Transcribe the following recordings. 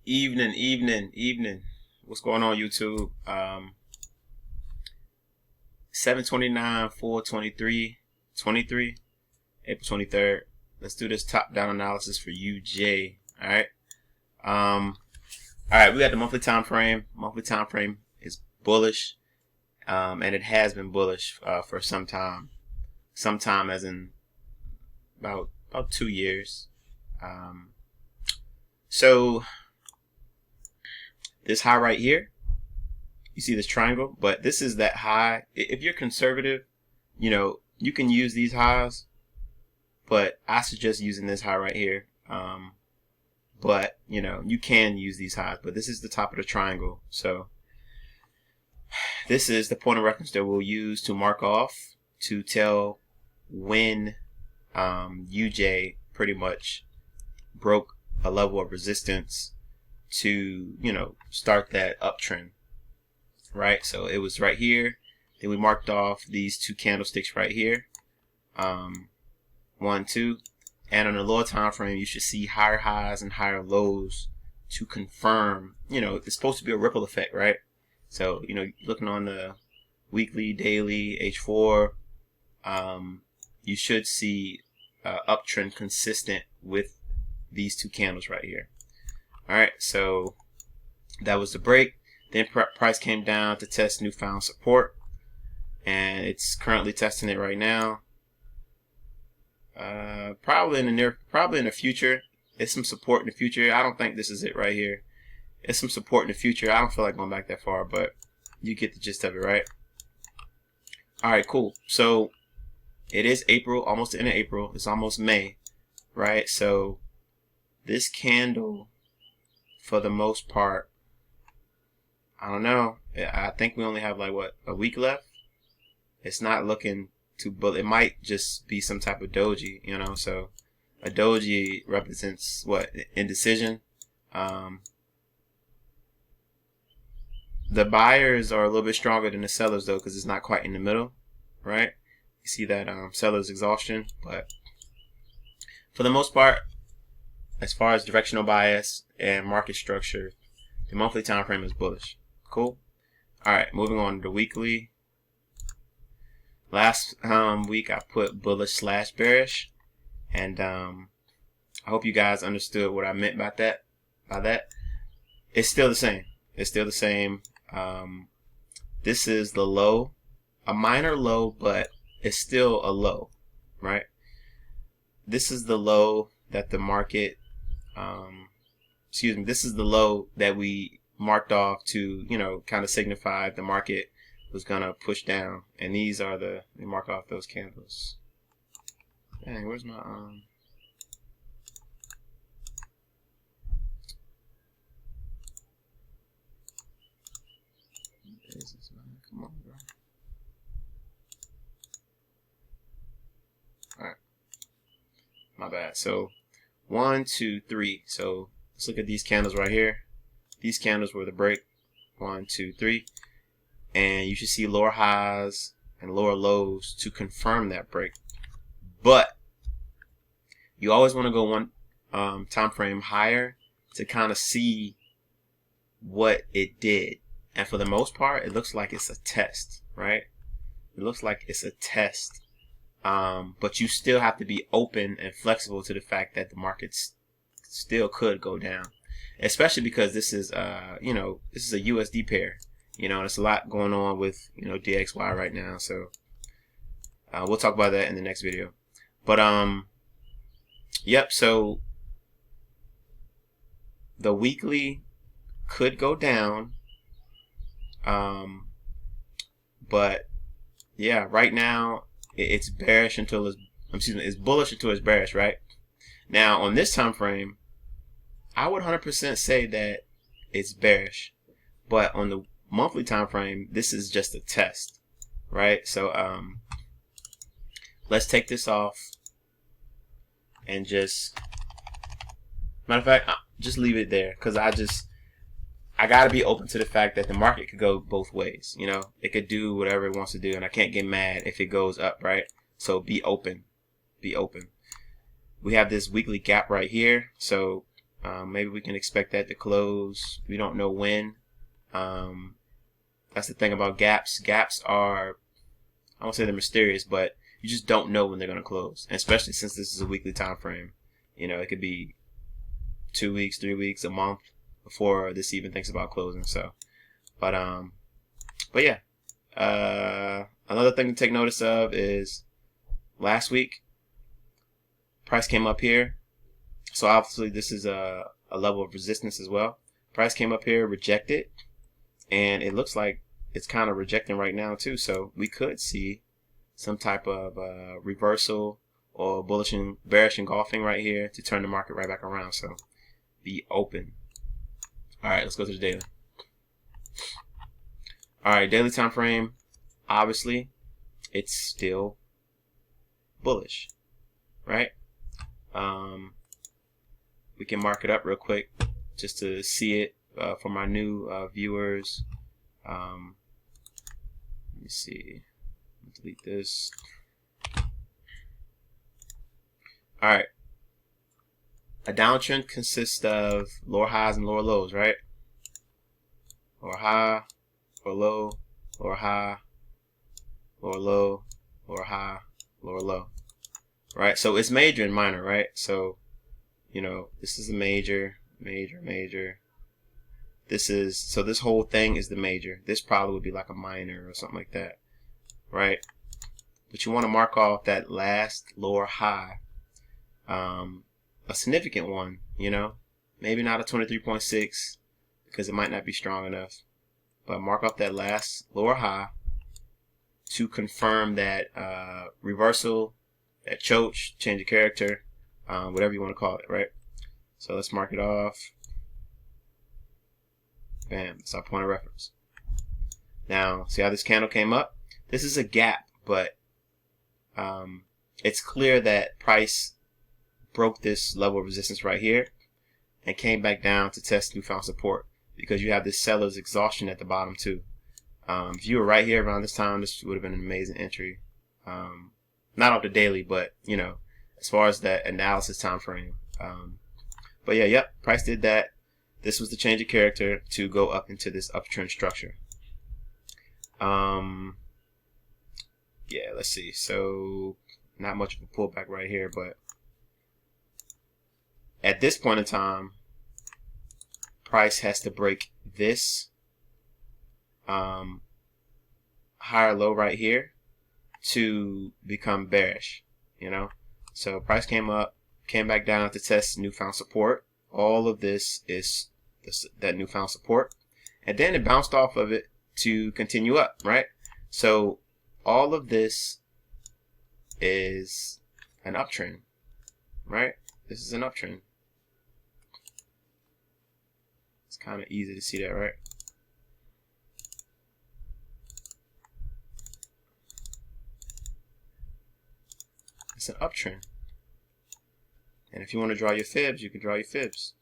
Evening. What's going on, YouTube? 7/29, 4/23, April 23rd. Let's do this top-down analysis for UJ. All right. All right. We got the monthly time frame. Monthly time frame is bullish, and it has been bullish for some time. Sometime as in about 2 years. So this high right here, you see this triangle, but this is that high. If you're conservative, you can use these highs, but I suggest using this high right here. But you can use these highs, but this is the top of the triangle. So this is the point of reference that we'll use to mark off to tell when UJ pretty much broke a level of resistance to start that uptrend, right? So it was right here. Then we marked off these two candlesticks right here, 1, 2, and on the lower time frame you should see higher highs and higher lows to confirm. It's supposed to be a ripple effect, right? So looking on the weekly, daily, H4, you should see uptrend consistent with these two candles right here. All right, so that was the break. Then price came down to test newfound support, and it's currently testing it right now. Probably in the future. It's some support in the future. I don't think this is it right here. It's some support in the future. I don't feel like going back that far, but you get the gist of it, right? All right, cool. So it is April, almost the end of April. It's almost May, right? So this candle, for the most part, I don't know. I think we only have like a week left. It's not looking too bullish. It might just be some type of doji, So a doji represents what? Indecision. The buyers are a little bit stronger than the sellers though, because it's not quite in the middle, right? You see that seller's exhaustion, but for the most part, as far as directional bias and market structure, the monthly time frame is bullish. Cool. All right, moving on to the weekly. Last week I put bullish / bearish, and I hope you guys understood what I meant by that. It's still the same. It's still the same. This is the low, a minor low, but it's still a low, right? This is the low that the market, this is the low that we marked off to, kind of signify the market was gonna push down. And these are we mark off those candles. Dang, where's my come on, bro. All right, my bad. So 1, 2, 3. So let's look at these candles right here. These candles were the break. 1, 2, 3, and you should see lower highs and lower lows to confirm that break. But you always want to go one time frame higher to kind of see what it did. And for the most part, it looks like it's a test, right? It looks like it's a test. But you still have to be open and flexible to the fact that the markets still could go down, especially because this is this is a USD pair, and there's a lot going on with DXY right now. So we'll talk about that in the next video. But yep. So the weekly could go down, but yeah, right now it's bearish until it's bullish until it's bearish, right? Now on this time frame, I would 100% say that it's bearish, but on the monthly time frame, this is just a test, right? So let's take this off and just, matter of fact, just leave it there, because I gotta be open to the fact that the market could go both ways. It could do whatever it wants to do, and I can't get mad if it goes up, right? So be open. Be open. We have this weekly gap right here. So Maybe we can expect that to close. We don't know when. That's the thing about gaps. Gaps are, I won't say they're mysterious, but you just don't know when they're going to close. And especially since this is a weekly time frame. You know, it could be 2 weeks, 3 weeks, a month before this even thinks about closing. So, but yeah. Another thing to take notice of is last week, price came up here. So obviously this is a level of resistance as well. Price came up here, rejected, and it looks like it's kind of rejecting right now too. So we could see some type of reversal or bullish and bearish engulfing right here to turn the market right back around. So be open. All right, let's go to the daily. All right, daily time frame. Obviously, it's still bullish, right? We can mark it up real quick just to see it for my new viewers. Let me see. Delete this. All right. A downtrend consists of lower highs and lower lows, right? Lower high, lower low, lower high, lower low, lower high, lower low, right? So it's major and minor, right? So, you know, this is a major, major, major. This is, so this whole thing is the major. This probably would be like a minor or something like that, right? But you want to mark off that last lower high, a significant one, you know, maybe not a 23.6 because it might not be strong enough, but mark off that last lower high to confirm that reversal, that choke, change of character, whatever you want to call it, right? So let's mark it off. Bam, that's our point of reference. Now, see how this candle came up? This is a gap, but it's clear that price broke this level of resistance right here and came back down to test newfound support because you have this seller's exhaustion at the bottom too. If you were right here around this time, this would have been an amazing entry. Not off the daily, but you know, as far as that analysis time frame. But yeah, yep, price did that. This was the change of character to go up into this uptrend structure. Yeah, let's see. So not much of a pullback right here, but at this point in time, price has to break this higher low right here to become bearish, you know. So price came up, came back down to test newfound support. All of this is that newfound support, and then it bounced off of it to continue up, right? So all of this is an uptrend, right? This is an uptrend. It's kind of easy to see that, right? It's an uptrend. And if you want to draw your fibs, you can draw your fibs.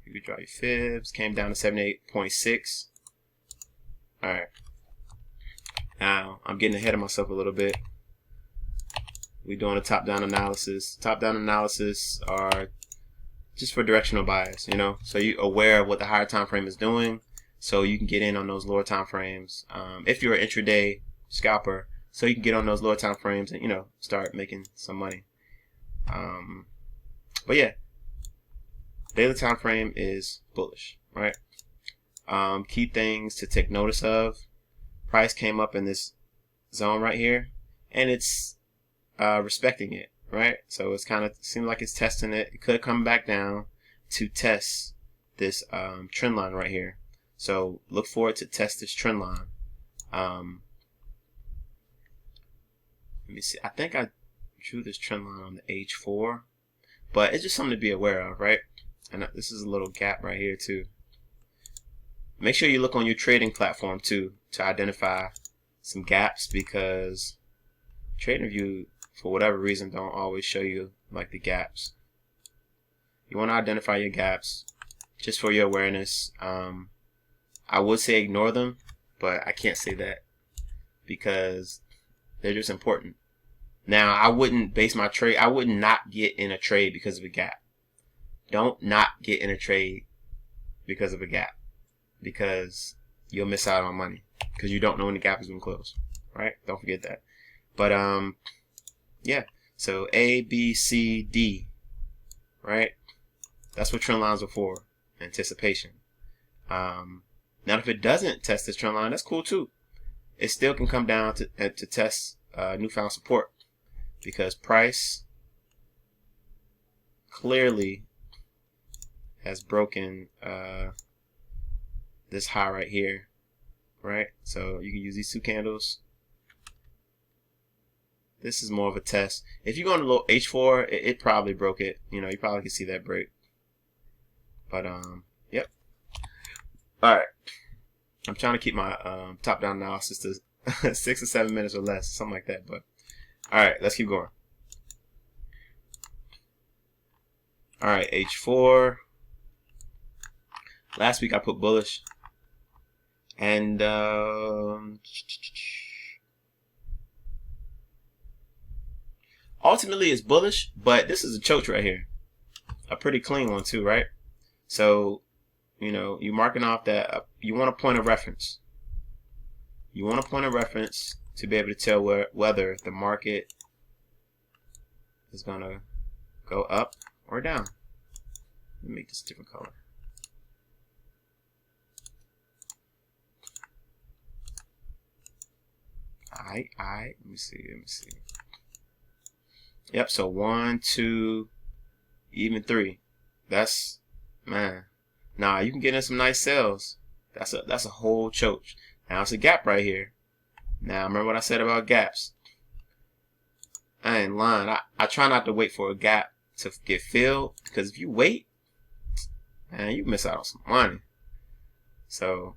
You can draw your fibs. Came down to 78.6. Alright. Now, I'm getting ahead of myself a little bit. We're doing a top-down analysis. Top-down analysis are just for directional bias, you know. So you're aware of what the higher time frame is doing, so you can get in on those lower time frames. If you're an intraday scalper, so you can get on those lower time frames and, you know, start making some money. But yeah, daily time frame is bullish, right? Key things to take notice of: price came up in this zone right here, and it's respecting it, right? So it's kind of seems like it's testing it. It could come back down to test this trend line right here. So look for it to test this trend line. Let me see. I think I drew this trend line on the H4, but it's just something to be aware of, right? And this is a little gap right here too. Make sure you look on your trading platform too to identify some gaps, because TradingView, for whatever reason, don't always show you like the gaps. You want to identify your gaps just for your awareness. I would say ignore them, but I can't say that because they're just important. Now, I wouldn't base my trade, I would not get in a trade because of a gap. don't not get in a trade because of a gap, because you'll miss out on money because you don't know when the gap is going to close, right? Don't forget that. But yeah, so A, B, C, D, right? That's what trend lines are for, anticipation. Now if it doesn't test this trend line, that's cool too. It still can come down to test newfound support, because price clearly has broken this high right here, right? So you can use these two candles. This is more of a test. If you go on a little H4, it probably broke it. You know, you probably can see that break. But yep. All right. I'm trying to keep my top-down analysis to 6 or 7 minutes or less, something like that. But all right, let's keep going. All right, H4. Last week I put bullish, and ultimately it's bullish, but this is a choke right here, a pretty clean one too, right? So, you know, you're marking off that you want a point of reference. You want a point of reference to be able to tell whether the market is gonna go up or down. Let me make this a different color. Alright, let me see. Yep, so 1, 2, even 3. That's, man. Nah, you can get in some nice sales. That's a whole choke. Now it's a gap right here. Now remember what I said about gaps. I ain't lying. I try not to wait for a gap to get filled, because if you wait, man, you miss out on some money. So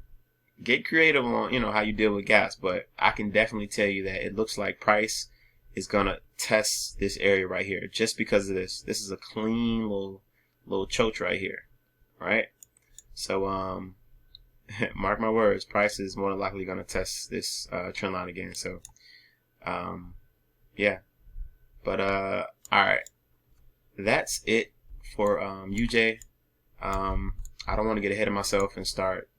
get creative on, you know, how you deal with gaps, but I can definitely tell you that it looks like price is gonna test this area right here just because of this. This is a clean little choke right here, right? So mark my words, price is more than likely gonna test this trend line again. So yeah, but all right, that's it for UJ. I don't want to get ahead of myself and start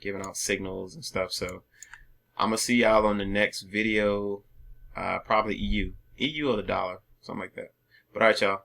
giving out signals and stuff, so I'm gonna see y'all on the next video. Probably EU or the dollar, something like that. But all right, y'all.